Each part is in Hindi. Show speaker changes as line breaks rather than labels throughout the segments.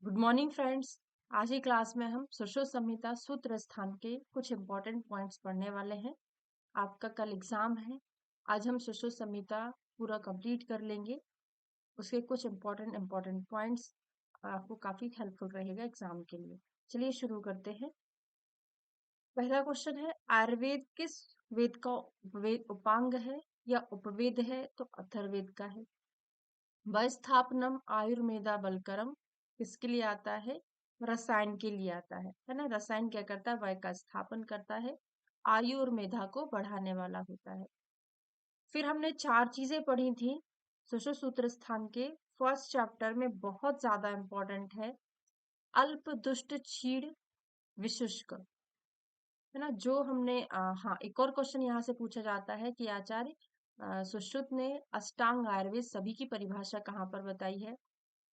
Good morning friends. आज की क्लास में हम सुश्रुत संहिता सूत्र स्थान के कुछ इंपॉर्टेंट पॉइंट्स पढ़ने वाले हैं। आपका कल एग्जाम है। आज हम सुश्रुत संहिता पूरा कंप्लीट कर लेंगे। उसके कुछ इंपॉर्टेंट पॉइंट्स आपको काफी हेल्पफुल रहेगा एग्जाम के लिए। चलिए शुरू करते हैं। पहला क्वेश्चन है, आयुर्वेद किस वेद का उपांग है या उपवेद है? तो अथर्ववेद का है। स्थापनम आयुर्वेदा बलकरम किसके लिए आता है? रसायन के लिए आता है ना। रसायन क्या करता है? वय का स्थापन करता है, आयु और मेधा को बढ़ाने वाला होता है। फिर हमने चार चीजें पढ़ी थी सुश्रुत सूत्र स्थान के फर्स्ट चैप्टर में, बहुत ज्यादा इंपॉर्टेंट है। अल्प दुष्ट क्षीण विशुष्क, है ना। जो हमने हाँ, एक और क्वेश्चन यहाँ से पूछा जाता है कि आचार्य सुश्रुत ने अष्टांग आयुर्वेद सभी की परिभाषा कहाँ पर बताई है?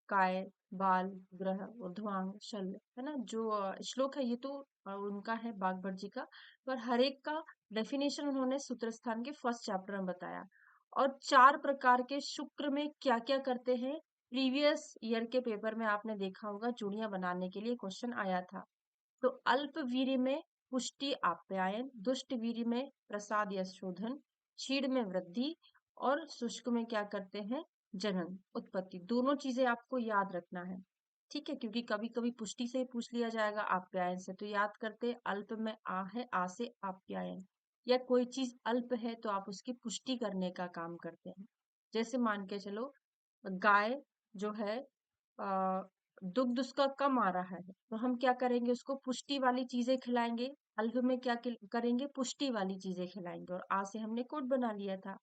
काय, बाल, ग्रह, ऊर्ध्वांग, शल्य, है ना। जो श्लोक है ये तो उनका है, बागभट जी का। पर हर एक का डेफिनेशन उन्होंने सूत्रस्थान के फर्स्ट चैप्टर में बताया। और चार प्रकार के शुक्र में क्या क्या करते हैं, प्रीवियस ईयर के पेपर में आपने देखा होगा, चूड़ियां बनाने के लिए क्वेश्चन आया था। तो अल्प वीर्य में पुष्टि आप्यायन, दुष्ट वीर्य में प्रसाद या शोधन, क्षीण में वृद्धि, और शुष्क में क्या करते हैं? जनन, उत्पत्ति। दोनों चीजें आपको याद रखना है, ठीक है, क्योंकि कभी कभी पुष्टि से ही पूछ लिया जाएगा, आप्यायन से। तो याद करते, अल्प में आ है, आ से आप्यायन। या कोई चीज अल्प है तो आप उसकी पुष्टि करने का काम करते हैं। जैसे मान के चलो, गाय जो है दुग्ध उसका कम आ रहा है, तो हम क्या करेंगे? उसको पुष्टि वाली चीजें खिलाएंगे। अल्प में क्या करेंगे? पुष्टि वाली चीजें खिलाएंगे। और आ से हमने कोट बना लिया था।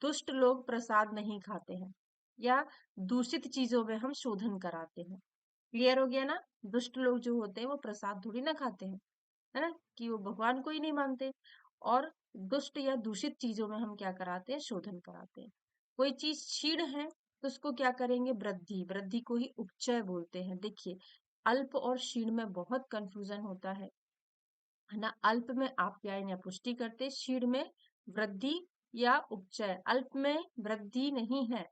दुष्ट लोग प्रसाद नहीं खाते हैं, या दूषित चीजों में हम शोधन कराते हैं। क्लियर हो गया ना? दुष्ट लोग जो होते हैं वो प्रसाद थोड़ी ना खाते हैं, है ना, कि वो भगवान को ही नहीं मानते। और दुष्ट या दूषित चीजों में हम क्या कराते हैं? शोधन कराते हैं। कोई चीज क्षीण है तो उसको क्या करेंगे? वृद्धि। वृद्धि को ही उपचय बोलते हैं। देखिए, अल्प और क्षीण में बहुत कंफ्यूजन होता है ना। अल्प में आप्यायन या पुष्टि करते, क्षीण में वृद्धि या उपचय। अल्प में वृद्धि नहीं है,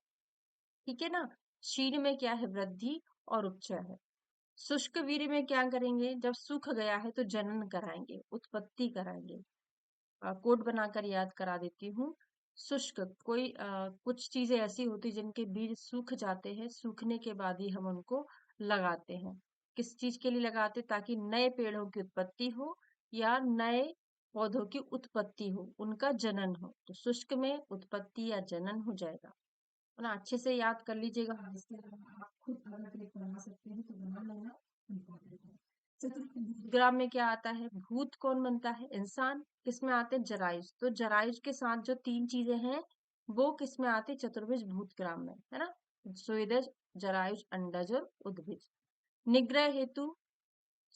ठीक है ना। क्षीण में क्या है? वृद्धि और उपचय है। शुष्क वीर्य में क्या करेंगे? जब सूख गया है तो जनन कराएंगे, उत्पत्ति कराएंगे। कोड बनाकर याद करा देती हूँ। शुष्क, कोई कुछ चीजें ऐसी होती जिनके बीज सूख जाते हैं, सूखने के बाद ही हम उनको लगाते हैं। किस चीज के लिए लगाते? ताकि नए पेड़ों की उत्पत्ति हो या नए पौधों की उत्पत्ति हो, उनका जनन हो। तो शुष्क में उत्पत्ति या जनन हो जाएगा, है ना। अच्छे से याद कर लीजिएगा। इसके अलावा आप खुद अलग अलग बना सकते हैं तो बना लेना, इम्पोर्टेंट है। चतुर्थ ग्राम में क्या आता है? भूत कौन बनता है? इंसान। किस में आते हैं? जरायुज। तो जरायुज के साथ जो तीन चीजें हैं वो किस में आती? चतुर्भुज भूत ग्राम में, है ना। स्वेदज, जरायुज, अंडज और उद्भिज। निग्रह हेतु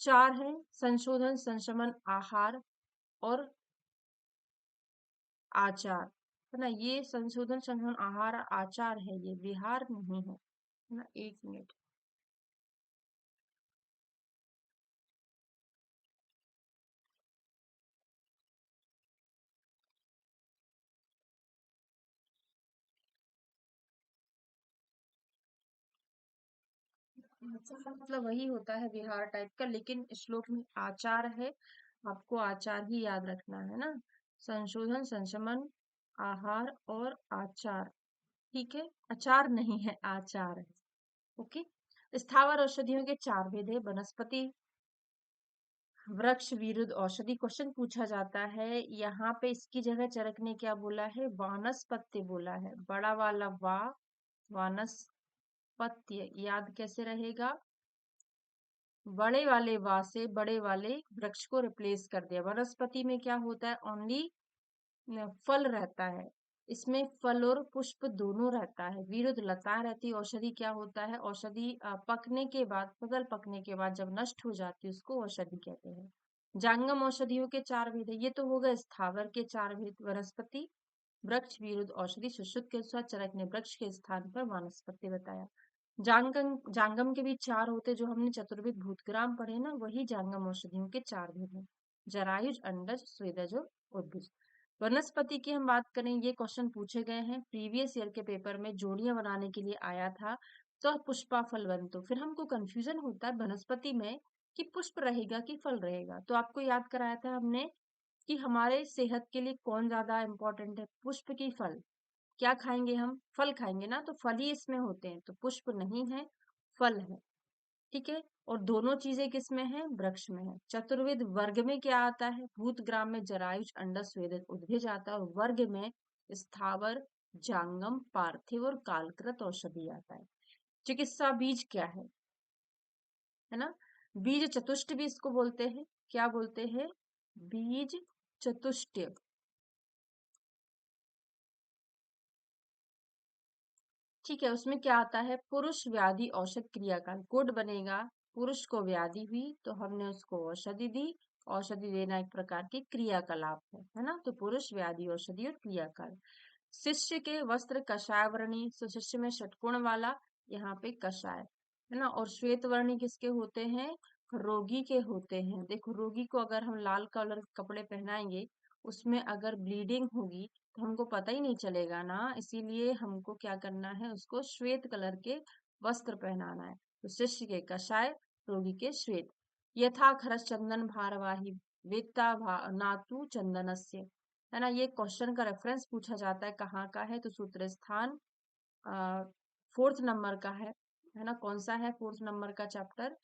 चार हैं, संशोधन, संशमन, आहार और आचार, है ना। ये संशोधन, संशमन, आहार, आचार है, ये विहार नहीं है ना। एक मिनट। आचार मतलब वही होता है विहार टाइप का, लेकिन श्लोक में आचार है, आपको आचार ही याद रखना है ना। संशोधन, संशमन, आहार और आचार, ठीक है। आचार नहीं है, आचार है। ओके। स्थावर औषधियों के चार भेद है, वनस्पति, वृक्ष, विरुद्ध, औषधि। क्वेश्चन पूछा जाता है यहाँ पे, इसकी जगह चरक ने क्या बोला है? वानस्पत्य बोला है। बड़ा वाला वा, वानस्पत्य याद कैसे रहेगा? बड़े वाले वा से बड़े वाले वृक्ष को रिप्लेस कर दिया। वनस्पति में क्या होता है? ओनली फल रहता है, इसमें फल और पुष्प दोनों रहता है। विरुद्ध लता रहती है। औषधि क्या होता है? औषधि पकने के बाद, फसल पकने के बाद जब नष्ट हो जाती है उसको औषधि कहते हैं। जांगम औषधियों के चार भेद है, ये तो हो गए स्थावर के चार भेद। वनस्पति, वृक्ष, विरुद्ध, औषधि। सुश्रुत के अनुसार चरक ने वृक्ष के स्थान पर वानस्पत्य बताया। जांगम जांगम के भी चार होते, जो हमने चतुर्विध भूतग्राम पढ़े ना, वही जांगम औषधियों के चार भेद हैं। जरायुज, अंडज, स्वेदज और उद्भिज। वनस्पति की हम बात करें, ये क्वेश्चन पूछे गए हैं प्रीवियस ईयर के पेपर में, जोड़ियां बनाने के लिए आया था। तो पुष्पा फलवंतो। फिर हमको कंफ्यूजन होता है वनस्पति में कि पुष्प रहेगा कि फल रहेगा। तो आपको याद कराया था हमने कि हमारे सेहत के लिए कौन ज्यादा इम्पोर्टेंट है, पुष्प की फल। क्या खाएंगे हम, फल खाएंगे ना, तो फल ही इसमें होते हैं, तो पुष्प नहीं है, फल है। ठीक है। और दोनों चीजें किस में है, वृक्ष में है। चतुर्विध वर्ग में क्या आता है, भूतग्राम में जरायुज अंडस स्वेदज उद्भिज आता है, और वर्ग में स्थावर जांगम पार्थिव और कालकृत औषधि आता है। चिकित्सा बीज क्या है ना, बीज चतुष्ट भी इसको बोलते हैं। क्या बोलते हैं, बीज चतुष्टय। ठीक है। उसमें क्या आता है, पुरुष व्याधि औषध क्रियाकाल। कोड बनेगा, पुरुष को व्याधि हुई तो हमने उसको औषधि दी। औषधि देना एक प्रकार की क्रियाकलाप है ना। तो पुरुष व्याधि औषधि और क्रियाकाल। शिष्य के वस्त्र कषाय वर्णी, तो शिष्य में षटकोण वाला, यहाँ पे कषाय है ना। और श्वेत वर्णी किसके होते हैं, रोगी के होते हैं। देखो, रोगी को अगर हम लाल कलर के कपड़े पहनाएंगे, उसमें अगर ब्लीडिंग होगी तो हमको पता ही नहीं चलेगा ना। इसीलिए हमको क्या करना है, उसको श्वेत कलर के वस्त्र पहनाना है। तो शिष्य के कषाय, रोगी के श्वेत। यथा खरस चंदन भारवाही, वेत्ता नातु चंदनस्य, है ना। ये क्वेश्चन का रेफरेंस पूछा जाता है, कहाँ का है, तो सूत्र स्थान 4th नंबर का है ना। कौन सा है 4th नंबर का चैप्टर,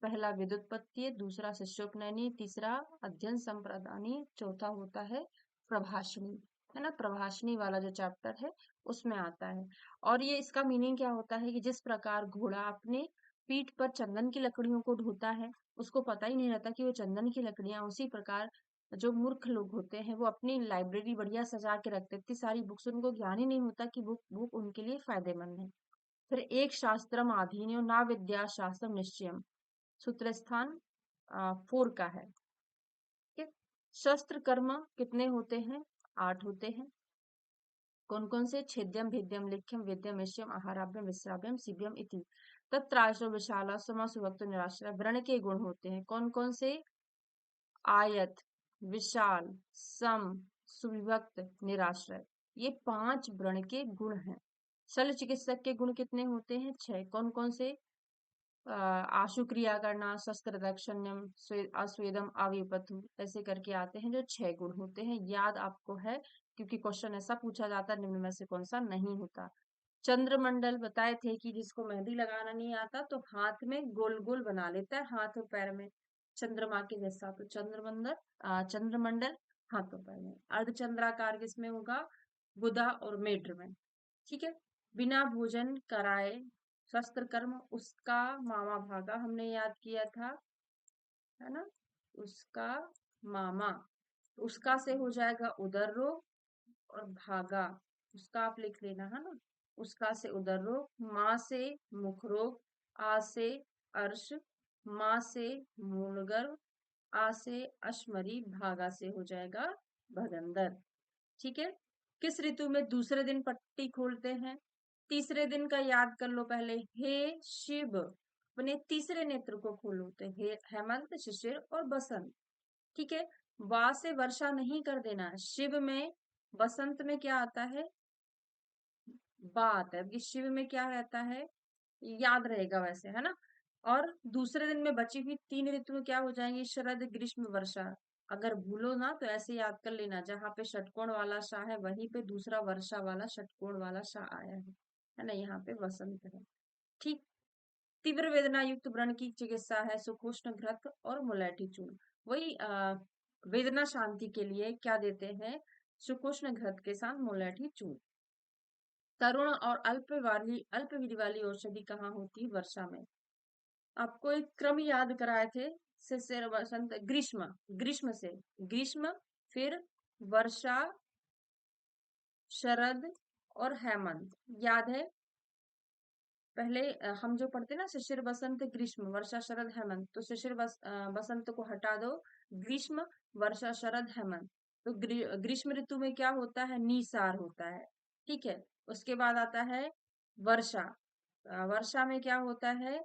पहला विद्युत्पत्ति, दूसरा शिष्योपनयनी, तीसरा अध्ययन संप्रदानी, चौथा होता है प्रभाषणी, है ना। प्रभाषणी वाला जो चैप्टर है उसमें आता है। और ये इसका मीनिंग क्या होता है कि जिस प्रकार घोड़ा अपने पीठ पर चंदन की लकड़ियों को ढोता है, उसको पता ही नहीं रहता कि वो चंदन की लकड़ियां, उसी प्रकार जो मूर्ख लोग होते हैं वो अपनी लाइब्रेरी बढ़िया सजा के रखते, इतनी सारी बुक्स, उनको ज्ञान ही नहीं होता कि बुक बुक उनके लिए फायदेमंद है। फिर एक शास्त्रम आधीन्यो ना विद्या शास्त्रम निश्चयम, सूत्र स्थान 4 का है। ठीक है। शस्त्र कर्म कितने होते हैं, 8 होते हैं। कौन कौन से, छेद्यम भेद्यम लिख्यम वेद्यम यश्यम आहाराभ्यम विश्राव्यम सीव्यम इति। तत्राश्र विशाला समा सुभक्त निराश्रय। व्रण के गुण होते हैं कौन कौन से, आयत, विशाल, सम, सुविभक्त, निराश्रय। ये 5 व्रण के गुण हैं। शल्य चिकित्सक के गुण कितने होते हैं, 6। कौन कौन से, आशु क्रिया करना, शस्त्र दक्षिण्यम, अस्वेदम, अविपथु, ऐसे करके आते हैं जो 6 गुण होते हैं। याद आपको है क्योंकि क्वेश्चन ऐसा पूछा जाता है, निम्न में से कौन सा नहीं होता। चंद्रमंडल बताए थे कि जिसको मेहंदी लगाना नहीं आता तो हाथ में गोल गोल बना लेता है, हाथ और पैर में चंद्रमा के जैसा। तो चंद्रमंडल हाथों पैर में। अर्धचंद्राकार किसमें होगा, बुधा और मेढ्र में। ठीक है। बिना भोजन कराए शस्त्र कर्म, उसका मामा भागा हमने याद किया था, है ना। उसका मामा, उसका से हो जाएगा उदर रोग, और भागा उसका आप लिख लेना, है ना। उसका से उदर रोग, माँ से मुख रोग, आ से अर्श, माँ से मूलगर्भ, आ से अश्मरी, भागा से हो जाएगा भगंदर। ठीक है। किस ऋतु में दूसरे दिन पट्टी खोलते हैं, तीसरे दिन का याद कर लो पहले। हे शिव, अपने तीसरे नेत्र को खोलो, तो हे हेमंत, शिशिर और बसंत। ठीक है। वा से वर्षा नहीं कर देना, शिव में, बसंत में क्या आता है, बा आता है, कि शिव में क्या रहता है, याद रहेगा वैसे, है ना। और दूसरे दिन में बची हुई 3 ऋतु क्या हो जाएंगी, शरद, ग्रीष्म, वर्षा। अगर भूलो ना तो ऐसे याद कर लेना, जहां पे षटकोण वाला शाह है वहीं पे दूसरा वर्षा वाला षटकोण वाला शाह आया है ना। यहाँ पे वसंत है। ठीक। तीव्र वेदना युक्त व्रण की चिकित्सा है सुकोष्ण घृत और मुलैठी चूर्ण। वही वेदना शांति के लिए क्या देते हैं, सुकोष्ण घृत के साथ मुलैठी चूर्ण। तरुण और अल्पविधि वाली औषधि कहाँ होती है, वर्षा में। आपको एक क्रम याद कराए थे, शिशिर, वसंत, ग्रीष्म, ग्रीष्म से, ग्रीष्म, फिर वर्षा, शरद और हेमंत, याद है। पहले हम जो पढ़ते ना, शिशिर, वसंत, ग्रीष्म, वर्षा, शरद, हेमंत, तो शिशिर वसंत को हटा दो, ग्रीष्म, वर्षा, शरद, हेमंत। तो ग्रीष्म ऋतु में क्या होता है, निसार होता है। ठीक है। उसके बाद आता है वर्षा। वर्षा में क्या होता है,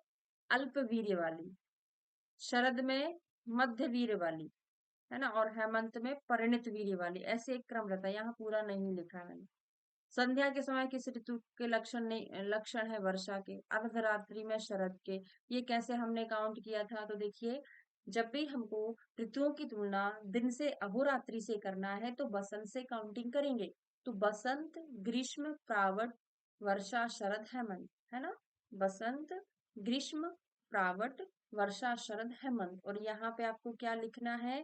अल्प वीर्य वाली, शरद में मध्य वीर्य वाली, है ना, और हेमंत में परिणित वीर्य वाली। ऐसे एक क्रम रहता है, यहाँ पूरा नहीं लिखा है। संध्या के समय किस ऋतु के लक्षण है वर्षा के? अर्धरात्रि में शरद के। ये कैसे हमने काउंट किया था? तो देखिए, जब भी हमको ऋतुओं की तुलना दिन से अहोरात्रि से करना है तो बसंत से काउंटिंग करेंगे। तो बसंत, ग्रीष्म, प्रावट, वर्षा, शरद, हेमंत, है ना? बसंत, ग्रीष्म, प्रावट, वर्षा, शरद, हेमंत। और यहाँ पे आपको क्या लिखना है?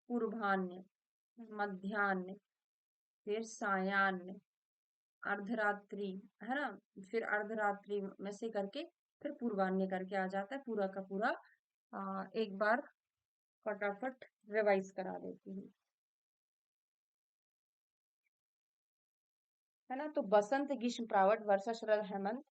पूर्वान्ह, मध्यान्ह, फिर सायाह्न, अर्धरात्रि, है ना? फिर अर्धरात्रि में से करके फिर पूर्वान्ह करके आ जाता है पूरा का पूरा। एक बार फटाफट रिवाइज करा देती हूँ, है ना? तो बसंत, ग्रीष्म, प्रावट, वर्षा, शरद, हेमंत,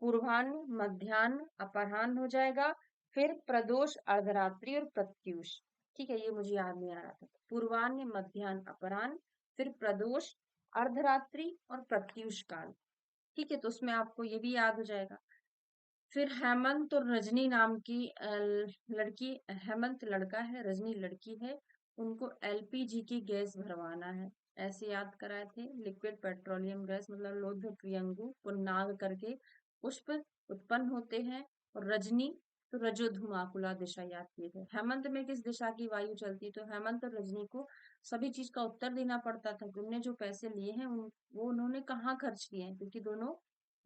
पूर्वाह्न, मध्याह्न, अपराह्न हो जाएगा। फिर प्रदोष, अर्धरात्रि और प्रत्यूष। ठीक है, ये मुझे याद नहीं आ रहा था। पूर्वाह्न, मध्याह्न, अपराह्न, फिर प्रदोष, अर्धरात्रि और प्रत्यूष काल। ठीक है, तो उसमें आपको ये भी याद हो जाएगा। फिर हेमंत और रजनी नाम की लड़की, हेमंत लड़का है, रजनी लड़की है, उनको एलपीजी की गैस भरवाना है। ऐसे याद कराए थे, लिक्विड पेट्रोलियम गैस, मतलब लोध प्रियंगु पुन्नाग करके पुष्प उत्पन्न होते हैं। और रजनी तो रजो धुमाकुला दिशा याद किए थे। हेमंत में किस दिशा की वायु चलती है? तो हेमंत और रजनी को सभी चीज का उत्तर देना पड़ता था कि उनने जो पैसे लिए हैं वो उन्होंने कहाँ खर्च किए हैं, क्योंकि दोनों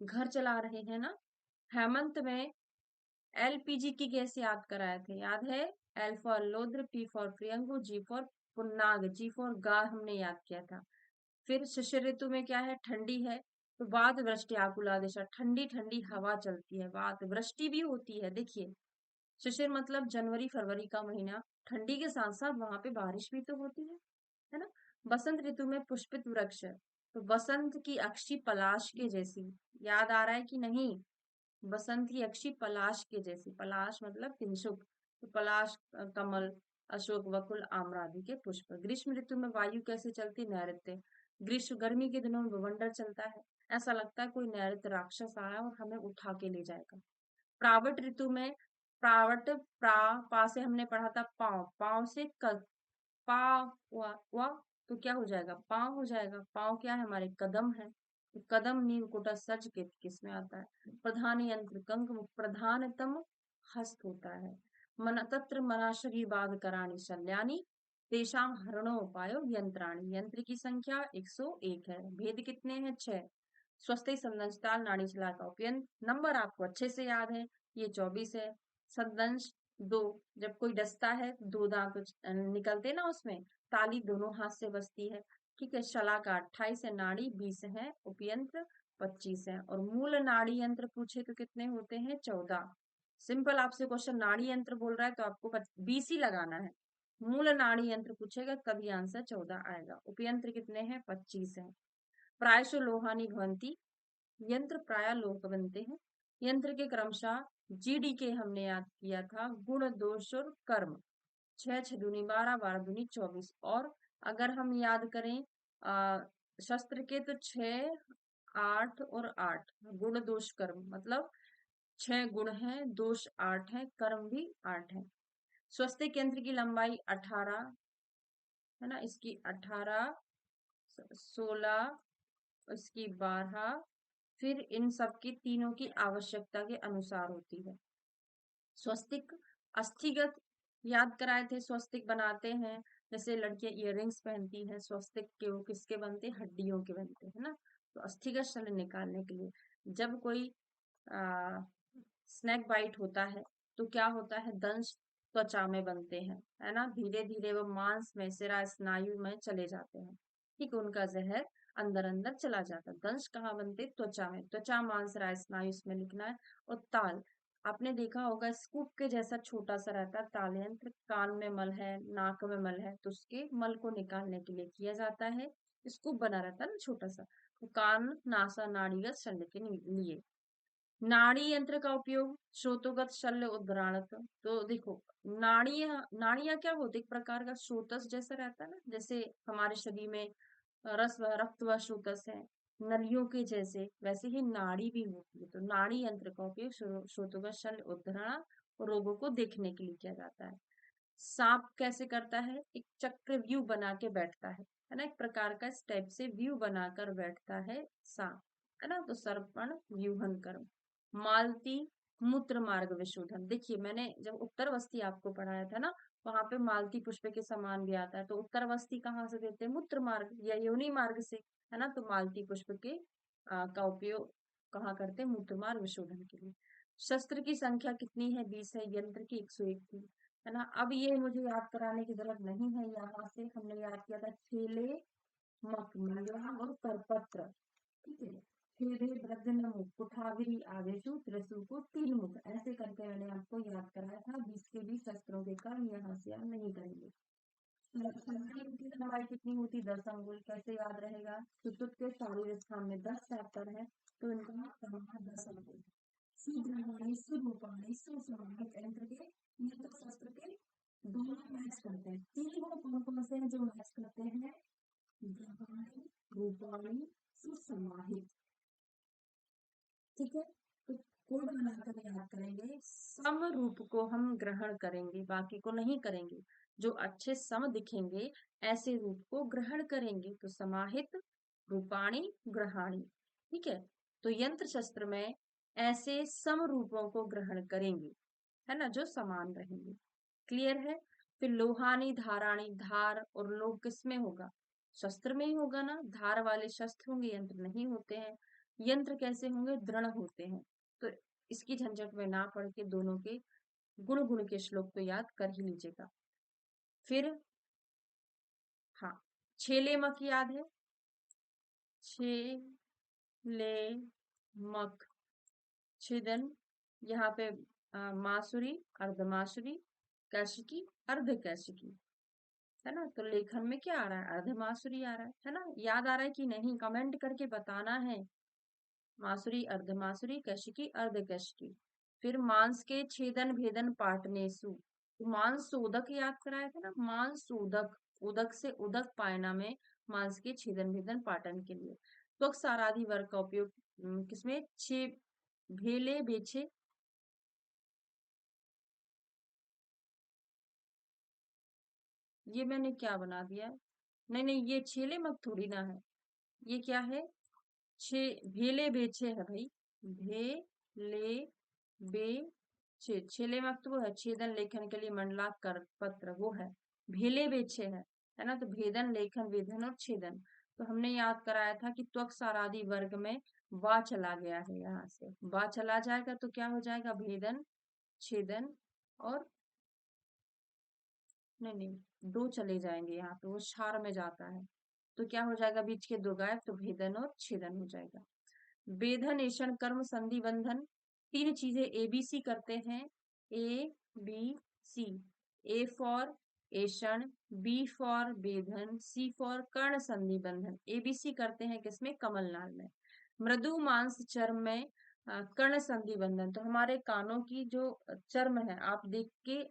घर चला रहे हैं ना। हेमंत में एलपीजी की गैस याद कराए थे, याद है? एल फॉर लोद्र, पी फॉर प्रियंगु, जी फॉर पुन्नाग, जी फॉर गा हमने याद किया था। फिर शिशिर ऋतु में क्या है? ठंडी है। तो वात वृष्टि आकुला दिशा, ठंडी ठंडी हवा चलती है, वात वृष्टि भी होती है। देखिए, शिशिर मतलब जनवरी फरवरी का महीना, ठंडी के साथ साथ वहां पे बारिश भी तो होती है ना? बसंत ऋतु में पुष्पित वृक्ष, तो बसंत की अक्षी पलाश के जैसी, याद आ रहा है कि नहीं? बसंत की अक्षी पलाश के जैसी, पलाश मतलब किंशुक, तो पलाश, कमल, अशोक, वकुल, आम्र आदि के पुष्प। ग्रीष्म ऋतु में वायु कैसे चलती? नैऋत्य। ग्रीष्म गर्मी के दिनों में बवंडर चलता है, ऐसा लगता है कोई नैऋत्य राक्षस आया और हमें उठा के ले जाएगा। प्रावट ऋतु में, प्रावट, पा से हमने पढ़ा था पाव, पाव से पा, वा, तो क्या हो जाएगा? पाँव हो जाएगा। पाँव क्या है? हमारे कदम है। तो कदम, नील, कुटा, सज के किस में आता है? प्रधान यंत्र कंक, प्रधानतम हस्त होता है। मन तत्र मनाशरी बाध कराणी शल्यानी, तेषाम हरणोपायो यंत्राणी। यंत्र की संख्या 101 है, भेद कितने हैं? 6। स्वस्ति संदंश ताल नाड़ी चला का उपयंत, नंबर आपको अच्छे से याद है, ये 24 है। संदंश 2, जब कोई डसता है 2 दांत निकलते ना उसमें, ताली दोनों हाथ से बजती है। ठीक है, शला का 28 है, नाड़ी 20 है, उपयंत्र 25 है। और मूल नाड़ी यंत्र पूछे तो कितने होते हैं? 14। सिंपल आपसे क्वेश्चन नाड़ी यंत्र बोल रहा है तो आपको 20 ही लगाना है। मूल नाड़ी यंत्र पूछेगा तभी आंसर 14 आएगा। उपयंत्र कितने हैं? 25 है। प्रायशो लोहानी भवंती, यंत्र प्राय लोह का बनते हैं। यंत्र के क्रमशः जीडी के हमने याद किया था, गुण, दोष और कर्म। 6 6 दूनी 12, 12 दूनी 24। और अगर हम याद करें आ, शस्त्र के, तो 6 8 और 8, गुण दोष कर्म, मतलब 6 गुण हैं, दोष 8 है, कर्म भी 8 है। स्वस्तिक यंत्र की लंबाई 18, है ना? इसकी 18, 16, इसकी 12, फिर इन सब की तीनों की आवश्यकता के अनुसार होती है। स्वस्तिक अस्थिगत याद कराए थे, स्वस्तिक बनाते हैं, जैसे लड़कियां इयररिंग्स पहनती हैं, स्वस्तिक के वो किसके बनते हैं? हड्डियों के बनते हैं ना। तो अस्थिगत शल्य निकालने के लिए जब कोई आ, स्नैक बाइट होता है तो क्या होता है? दंश त्वचा में बनते हैं, है ना? धीरे धीरे वो मांस में, सिरा, स्नायु में चले जाते हैं। ठीक है, उनका जहर अंदर अंदर चला जाता है। दंश कहाँ बनते? त्वचा में। त्वचा, मांस, राय, स्नायु इसमें लिखना है। और ताल, आपने देखा होगा स्कूप के जैसा छोटा सा रहता है ताल यंत्र, कान में मल है, नाक में मल है, तो उसके मल को निकालने के लिए किया जाता है। स्कूप बना रहता है ना छोटा सा, तो कान, नासा, नाड़ीगत शल्य के लिए। नाड़ी यंत्र का उपयोग स्रोतोगत शल्य उद्गराणक, तो देखो, नाड़ियां क्या होती है? एक प्रकार का स्रोतस जैसा रहता है ना, जैसे हमारे शरीर में रक्त व स्रोतस है, नलियों के जैसे, वैसे ही नाड़ी भी होती है। तो नाड़ी यंत्र का उपयोग स्रोतोगत शल्य उद्गरण और रोगों को देखने के लिए किया जाता है। सांप कैसे करता है? एक चक्रव्यूह बना के बैठता है, है ना, एक प्रकार का इस टाइप से व्यू बनाकर बैठता है सांप, है ना। तो सर्पण व्यूहन कर्म। मालती मूत्र मार्ग विशोधन। देखिए मैंने जब उत्तरवस्ती आपको पढ़ाया था ना, वहां पे मालती पुष्प के समान भी आता है। तो उत्तरवस्ती कहाँ से देते हैं? मूत्र मार्ग या योनि मार्ग से, है ना। तो मालती पुष्प के का उपयोग कहाँ करते हैं? मूत्र मार्ग विशोधन के लिए। शस्त्र की संख्या कितनी है? 20 है। यंत्र की 101 थी, है ना। अब ये मुझे याद कराने की जरूरत नहीं है, यहाँ से हमने याद किया था छेले, मकमल्ला और करपत्र, ठीक है। छेदे, ब्रजनमु, कुठाग्नि, आवेशु, त्रिशूकु, तीन मुख, ऐसे करके मैंने आपको याद कराया था। 20 के 20 शस्त्रों के काम यहाँ से आप नहीं करेंगे। शरीर की लंबाई कितनी होती? 10 अंगुल। कैसे याद रहेगा? सुश्रुत के शारीर स्थान में 10 चैप्टर है, तो इनका प्रमाण 10 अंगुल। सुग्रहणी, सुरूपाणी, सुसमाहित यंत्र के, ये तो शस्त्र के दोनों मैच करते हैं। तीन गुण कौन कौन से हैं जो मैच करते हैं? ग्रहणी, रूपाणी, सुसमाहित, ठीक है। तो कोड बनाकर याद करेंगे। सम रूप को हम ग्रहण करेंगे, बाकी को नहीं करेंगे। जो अच्छे सम दिखेंगे ऐसे रूप को ग्रहण करेंगे। तो समाहित, रूपाणी, ग्रहाणी, ठीक है। तो यंत्र शस्त्र में ऐसे सम रूपों को ग्रहण करेंगे, है ना, जो समान रहेंगे। क्लियर है? फिर लोहानी, धाराणी। धार और लोह किस में होगा? शस्त्र में ही होगा ना। धार वाले शस्त्र होंगे, यंत्र नहीं होते हैं। यंत्र कैसे होंगे? दृढ़ होते हैं। तो इसकी झंझट में ना पढ़ के दोनों के गुण गुण के श्लोक तो याद कर ही लीजिएगा। फिर हाँ, छेले मक याद है? छे ले मक, छेदन। यहाँ पे मासुरी, अर्धमासुरी, कैशिकी, अर्ध कैशिकी, है ना। तो लेखन में क्या आ रहा है? अर्धमासुरी आ रहा है ना। याद आ रहा है कि नहीं? कमेंट करके बताना है। मासुरी, अर्धमासुरी, कैशिकी, अर्ध कैशिकी। फिर मांस के छेदन, भेदन, पाटनेसु। तो मांस सोदक याद कराया था ना, मांस सोदक, उदक से उदक पायना में मांस के छेदन, भेदन, पाटन के लिए। त्वक सारादि वर्ग का उपयोग किसमें? छे भेले, बेछे, ये मैंने क्या बना दिया है? नहीं नहीं, ये छेले मत थोड़ी ना है, ये क्या है? छे भेले बेछे है भाई। भेले बेछे, छेले में तो वो है छेदन लेखन के लिए मंडलाक कर पत्र, वो है। भेले बेछे है ना। तो भेदन, लेखन, वेधन और छेदन। तो हमने याद कराया था कि त्वक सारादि वर्ग में वा चला गया है, यहाँ से वा चला जाएगा तो क्या हो जाएगा? भेदन, छेदन और नहीं नहीं, दो चले जाएंगे यहाँ पे, वो क्षार में जाता है। तो क्या हो जाएगा? बीच के दो गायब, तो भेदन और छेदन हो जाएगा। वेधन, ऐषण, कर्म, संधि, बंधन, तीन चीजें एबीसी करते हैं। A B C. A for ऐषण, बी फॉर वेधन, सी फॉर कर्ण, संधि, बंधन। एबीसी करते हैं किसमें? कमलनाल में। मृदु मांस चर्म में कर्ण, संधि, बंधन। तो हमारे कानों की जो चर्म है, आप देख के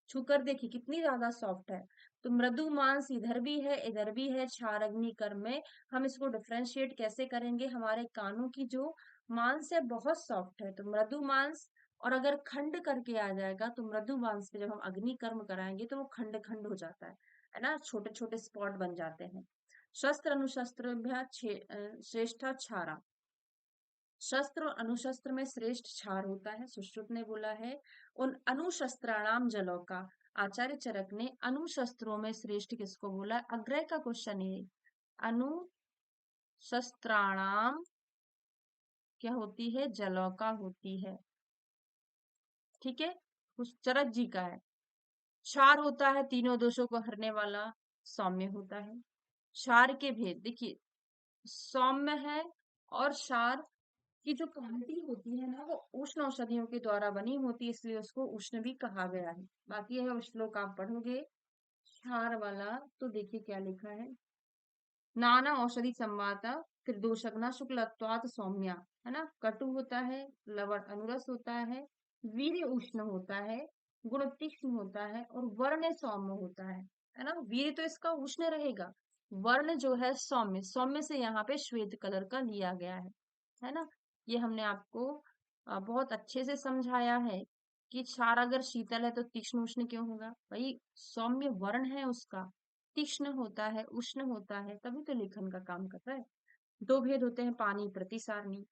छूकर देखिए कितनी ज्यादा सॉफ्ट है। तो मृदु मांस इधर भी है, इधर भी है, क्षार अग्नि कर्म में। हम इसको डिफ्रेंशिएट कैसे करेंगे? हमारे कानों की जो मांस है बहुत सॉफ्ट है, तो मृदु मांस। और अगर खंड करके आ जाएगा तो मृदु मांस पे जब हम अग्नि कर्म कराएंगे तो वो खंड खंड हो जाता है ना, छोटे छोटे स्पॉट बन जाते हैं। शस्त्र अनुशस्त्र श्रेष्ठा छारा। शस्त्र और अनुशस्त्र में श्रेष्ठ क्षार होता है, सुश्रुत ने बोला है। उन अनुशस्त्राणाम जलों का, आचार्य चरक ने अनुशस्त्रों में श्रेष्ठ किसको बोला? अग्रय का क्वेश्चन है। अनुशस्त्राणाम क्या होती है? जलौका होती है, ठीक है। उस चरक जी का है। क्षार होता है तीनों दोषों को हरने वाला, सौम्य होता है। क्षार के भेद देखिए, सौम्य है और क्षार की जो क्वांटिटी होती है ना, वो उष्ण औषधियों के द्वारा बनी होती है, इसलिए उसको उष्ण भी कहा गया है। बाकी है श्लोक आप पढ़ोगे क्षार वाला, तो देखिए क्या लिखा है। नाना औषधि संवाता त्रिदोषग्ना शुक्लत्वात् सौम्या, है ना। कटु होता है, लवण अनुरस होता है, वीर्य उष्ण होता है, गुण तीक्ष्ण होता है और वर्ण सौम्य होता है ना। वीर्य तो इसका उष्ण रहेगा, वर्ण जो है सौम्य, सौम्य से यहाँ पे श्वेत कलर का लिया गया है ना। ये हमने आपको बहुत अच्छे से समझाया है कि क्षार अगर शीतल है तो तीक्ष्ण उष्ण क्यों होगा? भाई सौम्य वर्ण है उसका, तीक्ष्ण होता है, उष्ण होता है, तभी तो लेखन का काम कर रहा है। दो भेद होते हैं पानी प्रति सारणी।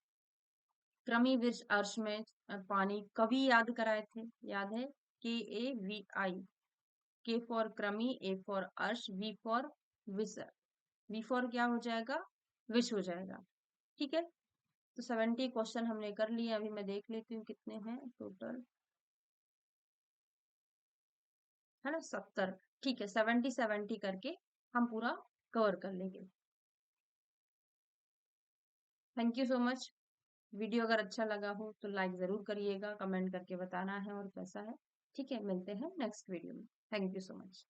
क्रमी विर्ष अर्श में पानी कवि याद कराए थे, याद है? KAVI, K फॉर क्रमी, A फॉर अर्श, V फॉर विस। V फॉर क्या हो जाएगा? विश हो जाएगा। ठीक है, तो 70 क्वेश्चन हमने कर लिए। अभी मैं देख लेती हूँ कितने हैं टोटल, है ना? 70। ठीक है, 70 करके हम पूरा कवर कर लेंगे। Thank you so much. Video अगर अच्छा लगा हो तो लाइक जरूर करिएगा, कमेंट करके बताना है और कैसा है। ठीक है, मिलते हैं नेक्स्ट वीडियो में। Thank you so much.